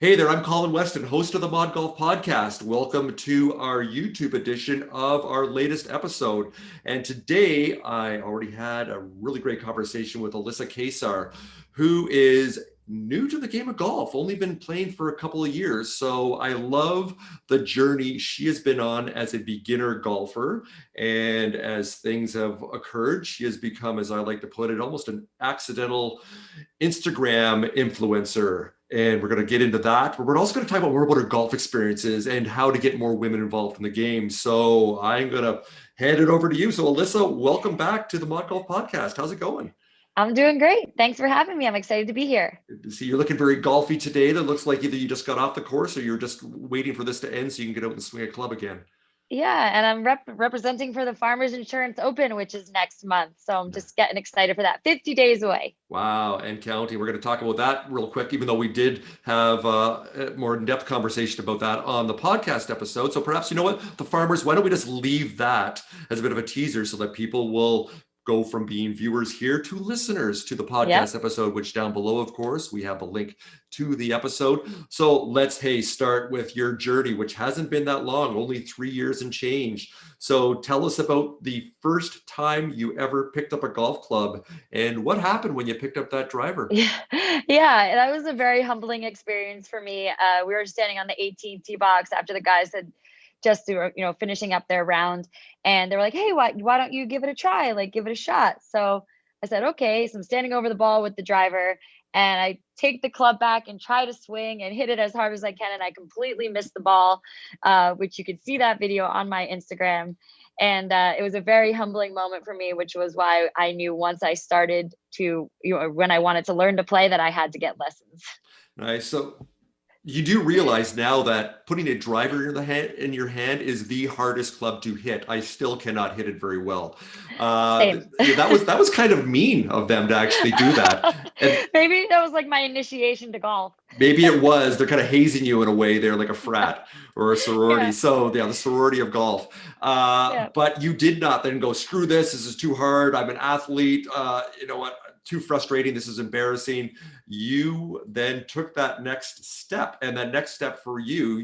Hey there, I'm Colin Weston, host of the Mod Golf Podcast. Welcome to our YouTube edition of our latest episode. And today I already had a really great conversation with Alissa Kacar, who is new to the game of golf, only been playing for a couple of years. So I love the journey she has been on as a beginner golfer. And as things have occurred, she has become, as I like to put it, almost an accidental Instagram influencer. And we're going to get into that. But we're also going to talk about more about her golf experiences and how to get more women involved in the game. So I'm going to hand it over to you. So, Alissa, welcome back to the Mod Golf Podcast. How's it going? I'm doing great. Thanks for having me. I'm excited to be here. See, you're looking very golfy today. That looks like either you just got off the course or you're just waiting for this to end so you can get out and swing a club again. Yeah, and I'm representing for the Farmers Insurance Open, which is next month. So I'm just getting excited for that. 50 days away. Wow, and counting. We're going to talk about that real quick, even though we did have a more in-depth conversation about that on the podcast episode. So perhaps, you know what, the farmers, why don't we just leave that as a bit of a teaser so that people will go from being viewers here to listeners to the Yep. podcast episode, which down below, of course, we have a link to the episode. So let's, hey, start with your journey, which hasn't been that long, only 3 years and change. So tell us about the first time you ever picked up a golf club and what happened when you picked up that driver. Yeah. Yeah, that was a very humbling experience for me. We were standing on the 18th tee box after the guys had just finishing up their round, and they were like, "Hey, why don't you give it a try? Like, give it a shot." So I said, "Okay." So I'm standing over the ball with the driver, and I take the club back and try to swing and hit it as hard as I can, and I completely missed the ball, which you could see that video on my Instagram. And it was a very humbling moment for me, which was why I knew once I started to, when I wanted to learn to play, that I had to get lessons. Nice. So you do realize now that putting a driver in your hand is the hardest club to hit. I still cannot hit it very well. Same. Yeah, that was kind of mean of them to actually do that. And Maybe that was like my initiation to golf. maybe it was. They're kind of hazing you in a way. They're like a frat or a sorority. Yeah. So yeah, the sorority of golf. Yeah. But you did not then go, screw this. This is too hard. I'm an athlete. You know what? Too frustrating. This is embarrassing. You then took that next step, and that next step for you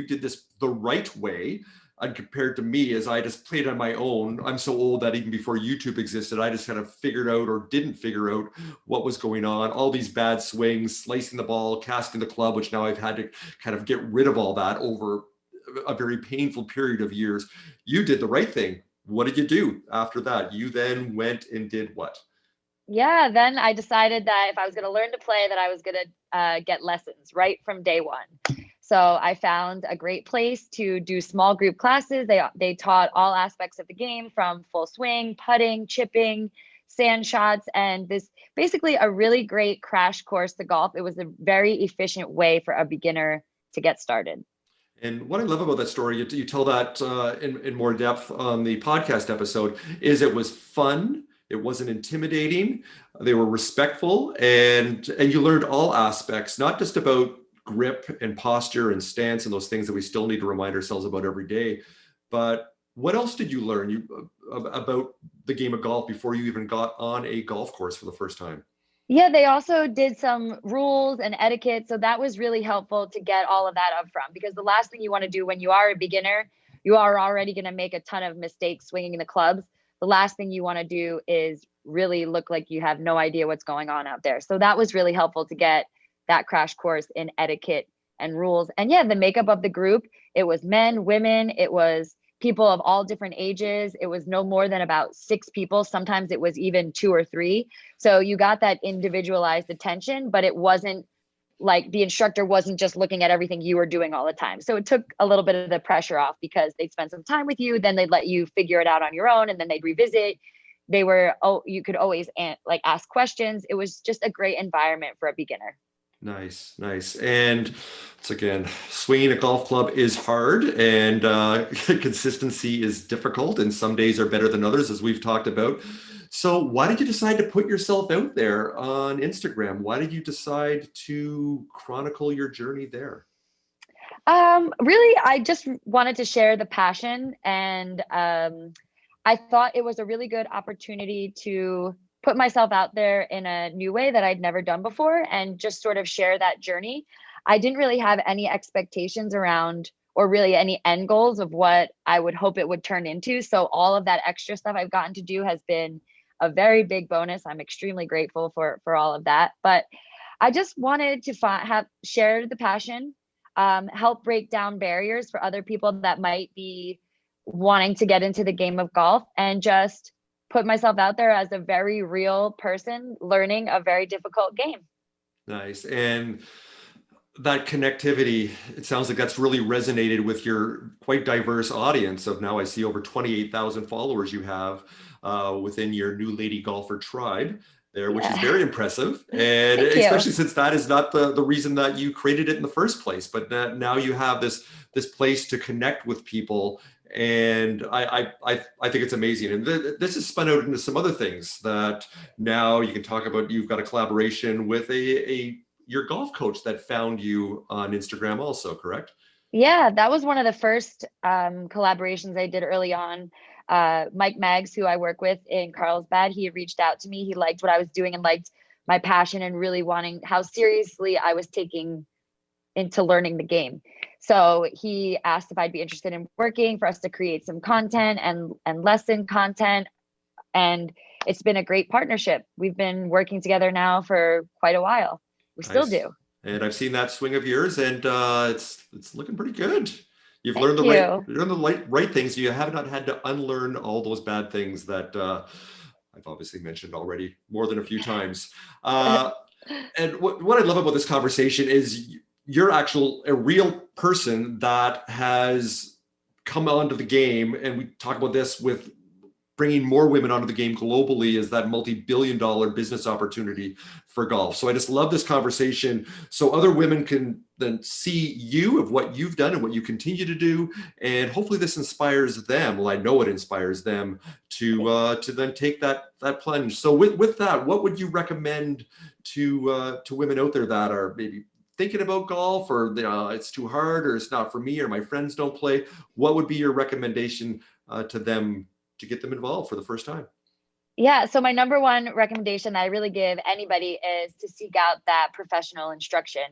did this the right way. And compared to me, as I just played on my own, I'm so old that even before YouTube existed, I just kind of figured out or didn't figure out what was going on. All these bad swings, slicing the ball, casting the club, which now I've had to kind of get rid of all that over a very painful period of years. You did the right thing. What did you do after that? You then went and did what? Yeah, then I decided that if I was going to learn to play, that I was going to get lessons right from day one. So I found a great place to do small group classes. They taught all aspects of the game, from full swing, putting, chipping, sand shots, and this basically a really great crash course to golf. It was a very efficient way for a beginner to get started. And what I love about that story, you tell that in more depth on the podcast episode, is it was fun. It wasn't intimidating. They were respectful, and you learned all aspects, not just about grip and posture and stance and those things that we still need to remind ourselves about every day. But what else did you learn about the game of golf before you even got on a golf course for the first time? Yeah, they also did some rules and etiquette. So that was really helpful to get all of that up front, because the last thing you want to do when you are a beginner, you are already going to make a ton of mistakes swinging the clubs. The last thing you want to do is really look like you have no idea what's going on out there. So that was really helpful to get that crash course in etiquette and rules. And yeah, the makeup of the group, it was men, women, it was people of all different ages. It was no more than about 6 people. Sometimes it was even 2 or 3. So you got that individualized attention, but it wasn't like the instructor wasn't just looking at everything you were doing all the time. So it took a little bit of the pressure off, because they'd spend some time with you, then they'd let you figure it out on your own, and then they'd revisit. They were, oh, you could always like ask questions. It was just a great environment for a beginner. Nice, nice. And it's again, swinging a golf club is hard, and consistency is difficult, and some days are better than others, as we've talked about. So, why did you decide to put yourself out there on Instagram? Why did you decide to chronicle your journey there? Really, I just wanted to share the passion, and I thought it was a really good opportunity to put myself out there in a new way that I'd never done before, and just sort of share that journey. I didn't really have any expectations around or really any end goals of what I would hope it would turn into. So all of that extra stuff I've gotten to do has been a very big bonus. I'm extremely grateful for all of that. But I just wanted to have shared the passion, help break down barriers for other people that might be wanting to get into the game of golf, and just put myself out there as a very real person learning a very difficult game. Nice. And that connectivity, it sounds like that's really resonated with your quite diverse audience of, now I see over 28,000 followers you have within your New Lady Golfer tribe there, which is Yeah. very impressive. And Thank you. especially since that is not the reason that you created it in the first place, but now you have this place to connect with people. And I think it's amazing. And this has spun out into some other things that now you can talk about. You've got a collaboration with your golf coach that found you on Instagram also, correct? Yeah, that was one of the first collaborations I did early on. Mike Maggs, who I work with in Carlsbad, he had reached out to me. He liked what I was doing and liked my passion and really wanting how seriously I was taking into learning the game. So he asked if I'd be interested in working for us to create some content and lesson content. And it's been a great partnership. We've been working together now for quite a while. We still Nice. do. And I've seen that swing of yours, and it's looking pretty good. You've learned Thank you. right things. You have not had to unlearn all those bad things that I've obviously mentioned already more than a few times. And what I love about this conversation is you're a real person that has come onto the game, and we talk about this with bringing more women onto the game globally is that multi-billion-dollar business opportunity for golf. So I just love this conversation so other women can then see you of what you've done and what you continue to do, and hopefully this inspires them. Well, I know it inspires them to then take that plunge. So with that, what would you recommend to women out there that are maybe thinking about golf, or it's too hard, or it's not for me, or my friends don't play? What would be your recommendation to them to get them involved for the first time? Yeah, so my number one recommendation that I really give anybody is to seek out that professional instruction.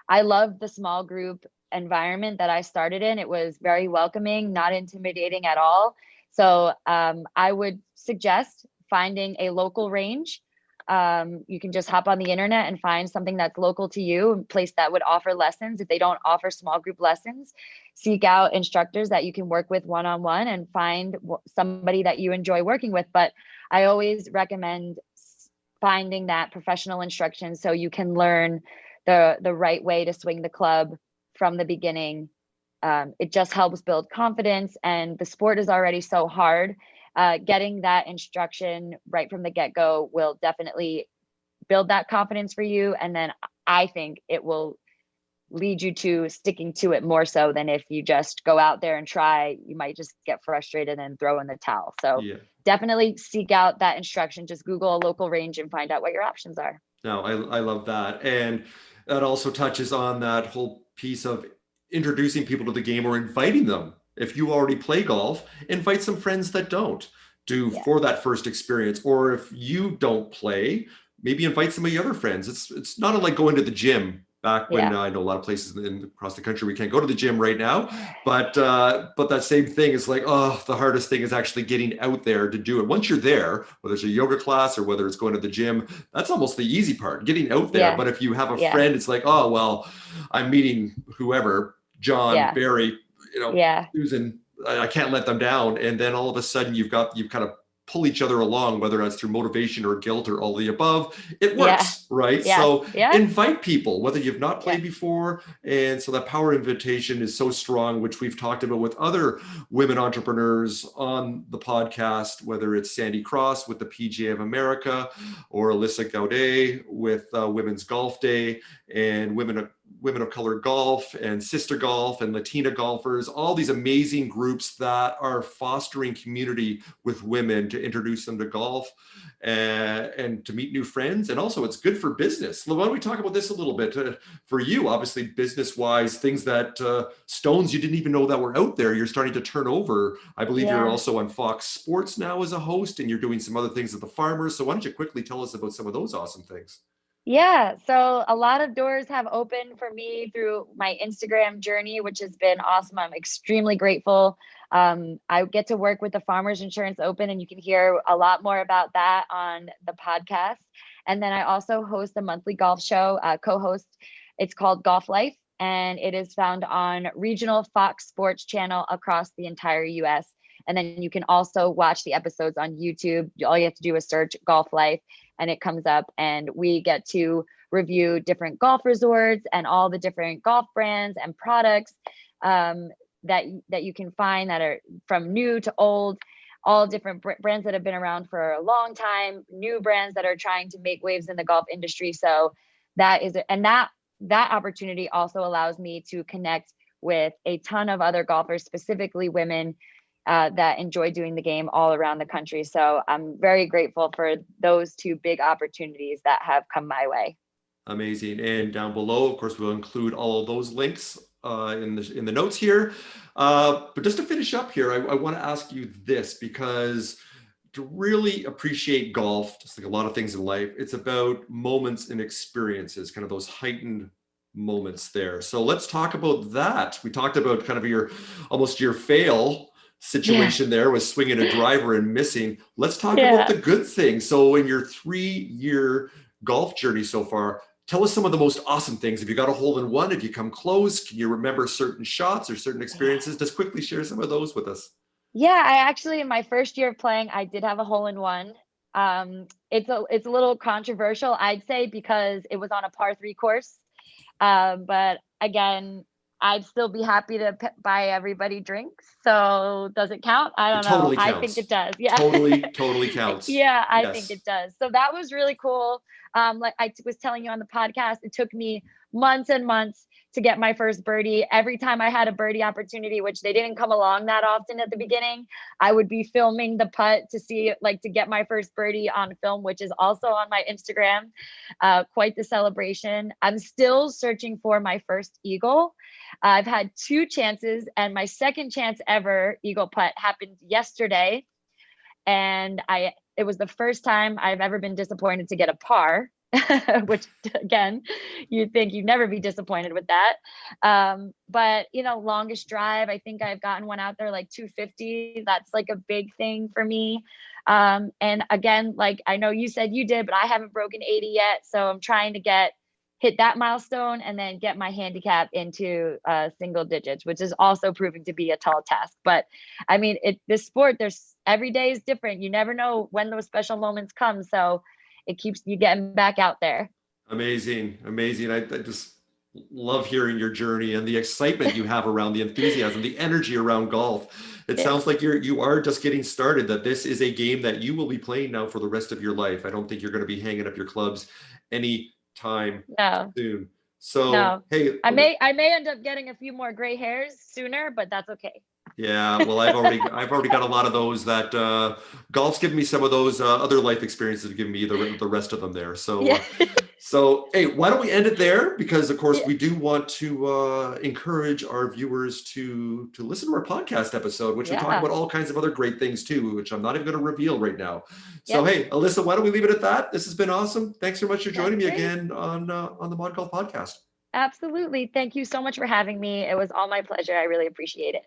I love the small group environment that I started in. It was very welcoming, not intimidating at all. So I would suggest finding a local range. You can just hop on the internet and find something that's local to you, a place that would offer lessons. If they don't offer small group lessons, seek out instructors that you can work with one-on-one and find somebody that you enjoy working with. But I always recommend finding that professional instruction so you can learn the right way to swing the club from the beginning. It just helps build confidence, and the sport is already so hard. Getting that instruction right from the get-go will definitely build that confidence for you. And then I think it will lead you to sticking to it more so than if you just go out there and try. You might just get frustrated and throw in the towel. So Yeah. definitely seek out that instruction. Just Google a local range and find out what your options are. No, I love that. And that also touches on that whole piece of introducing people to the game or inviting them. If you already play golf, invite some friends that don't Yeah. for that first experience. Or if you don't play, maybe invite some of your other friends. It's not unlike going to the gym back when Yeah. I know a lot of places across the country we can't go to the gym right now, but that same thing is like, oh, the hardest thing is actually getting out there to do it. Once you're there, whether it's a yoga class or whether it's going to the gym, that's almost the easy part, getting out there. Yeah. But if you have a Yeah. friend, it's like, oh well, I'm meeting whoever, John, Yeah. Barry, Yeah. Susan, I can't let them down. And then all of a sudden you've kind of pull each other along, whether that's through motivation or guilt or all the above. It Yeah. works, right? Yeah. So Yeah. invite people, whether you've not played Yeah. before. And so that power invitation is so strong, which we've talked about with other women entrepreneurs on the podcast, whether it's Sandy Cross with the PGA of America, or Alissa Kacar with Women's Golf Day, and Women of Color Golf, and Sister Golf, and Latina golfers, all these amazing groups that are fostering community with women to introduce them to golf and to meet new friends. And also it's good for business. Why don't we talk about this a little bit? For you, obviously, business-wise, things that stones you didn't even know that were out there, you're starting to turn over. I believe you're also on Fox Sports now as a host, and you're doing some other things at the Farmers. So why don't you quickly tell us about some of those awesome things? Yeah, so a lot of doors have opened for me through my Instagram journey, which has been awesome. I'm extremely grateful. I get to work with the Farmers Insurance Open, and you can hear a lot more about that on the podcast. And then I also host a monthly golf show, co-host. It's called Golf Life, and it is found on regional Fox Sports channel across the entire US. And then you can also watch the episodes on YouTube. All you have to do is search Golf Life and it comes up, and we get to review different golf resorts and all the different golf brands and products that you can find that are from new to old, all different brands that have been around for a long time, new brands that are trying to make waves in the golf industry. So that is, and that opportunity also allows me to connect with a ton of other golfers, specifically women, that enjoy doing the game all around the country. So I'm very grateful for those two big opportunities that have come my way. Amazing. And down below, of course, we'll include all of those links in the notes here. But just to finish up here, I want to ask you this, because to really appreciate golf, just like a lot of things in life, it's about moments and experiences, kind of those heightened moments there. So let's talk about that. We talked about kind of your almost your fail Yeah. situation there was swinging a driver and missing. Let's talk about Yeah. the good things. So in your 3-year golf journey so far, tell us some of the most awesome things. If you got a hole in one, if you come close, can you remember certain shots or certain Yeah. experiences? Just quickly share some of those with us. Yeah, I actually in my first year of playing, I did have a hole in one. It's a little controversial, I'd say, because it was on a par three course. But again, I'd still be happy to buy everybody drinks. So does it count? I It don't know. totally I think it counts. does. Yeah. Totally counts. Yeah, I think Yes. it does. So that was really cool. Like was telling you on the podcast, it took me months and months to get my first birdie. Every time I had a birdie opportunity, which they didn't come along that often at the beginning, I would be filming the putt to see, like, to get my first birdie on film, which is also on my Instagram. Quite the celebration. I'm still searching for my first eagle. I've had two chances, and my second chance ever eagle putt happened yesterday. And it was the first time I've ever been disappointed to get a par. Which again, you'd think you'd never be disappointed with that. But longest drive, I think I've gotten one out there like 250. That's like a big thing for me. And again, like I know you said you did, but I haven't broken 80 yet. So I'm trying to hit that milestone and then get my handicap into single digits, which is also proving to be a tall task. But I mean, this sport, there's every day is different. You never know when those special moments come. So it keeps you getting back out there. Amazing. Amazing. I just love hearing your journey and the excitement you have around the enthusiasm, the energy around golf. It Yeah. sounds like you are just getting started, that this is a game that you will be playing now for the rest of your life. I don't think you're going to be hanging up your clubs anytime No, soon. So, no. hey, I may end up getting a few more gray hairs sooner, but that's okay. yeah, well, I've already got a lot of those that golf's given me some of those other life experiences have given me the rest of them there. So Yeah. so hey, why don't we end it there? Because of course Yeah. we do want to encourage our viewers to listen to our podcast episode, which we talk Yeah. about all kinds of other great things too, which I'm not even going to reveal right now. So Yep. hey, Alissa, why don't we leave it at that? This has been awesome. Thanks so much for That's joining me great. again on the Mod Golf Podcast. Absolutely. Thank you so much for having me. It was all my pleasure. I really appreciate it.